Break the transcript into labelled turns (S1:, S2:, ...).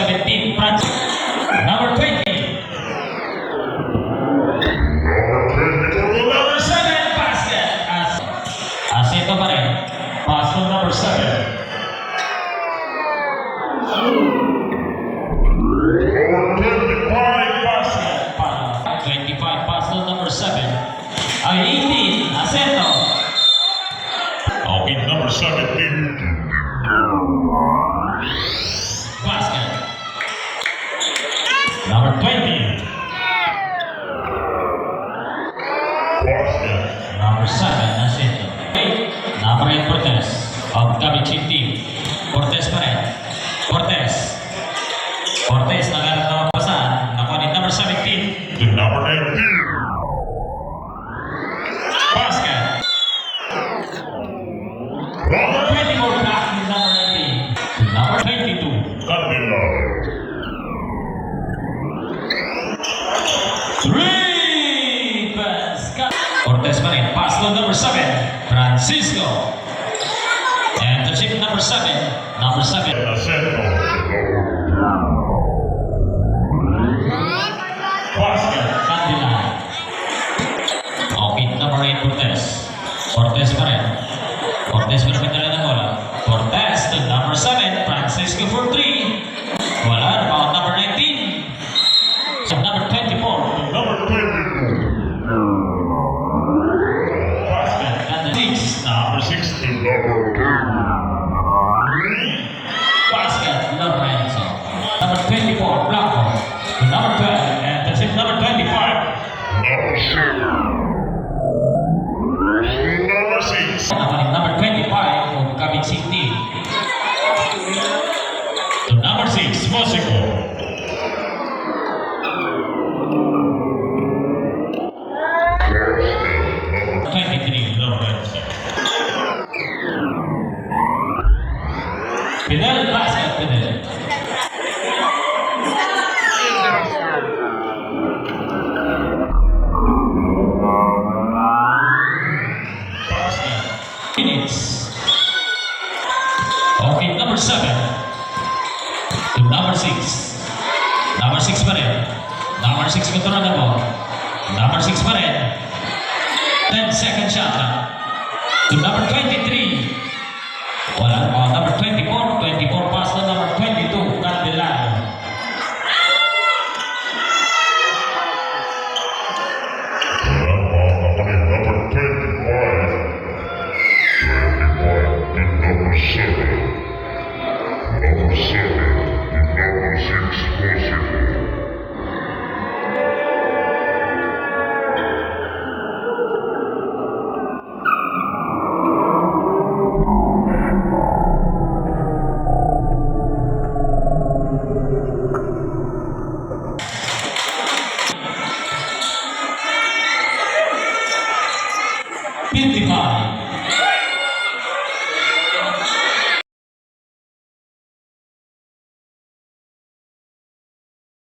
S1: 17, France. Number 20. Number 7, basket. Ito pa rin. Pass to number 7. Number 7 ay 18, Aceto.
S2: Okay, number 17.
S1: Basket. Number 20.
S2: Basket.
S1: Number 7, Aceto. Number 8, Cortez. Of Cavichin team. Cortez pa rin. Cortez. Cortez, nagalang na mapasahan. Nakuha ni number 17.
S2: The number 19.
S1: Basket. Number 24, block ni number 19. Number 22.
S2: Cardinal.
S1: 3 basket. Cortez pa rin. Pass to number 7. Francisco. And the chip number 7. Number 7.
S2: Aceto.
S1: Basket. Candila. Okay, number 8, Cortez. Cortez pa rin. Cortez pa rin pinala ng bola. Cortez to number 7. Francisco for 3. Wala. About number 19. So number 24.
S2: Number 22.
S1: Basket. And the 6.
S2: Number 16.
S1: Basket. Lorenzo. Number 24. Blanco. To number 12. And that's it. Number 25.
S2: Number 7. Number 6.
S1: Number 25 of Cavichin team.
S2: To number 6. Mexico.
S1: Number 23.
S2: Lorenzo.
S1: Fidel basket. Fidel. Minutes. Okay, number 7 to number 6. Number 6 pa rin. Number 6 control na mo. Number 6 pa rin. 10-second shot to number 23. Wala. Number 24, 24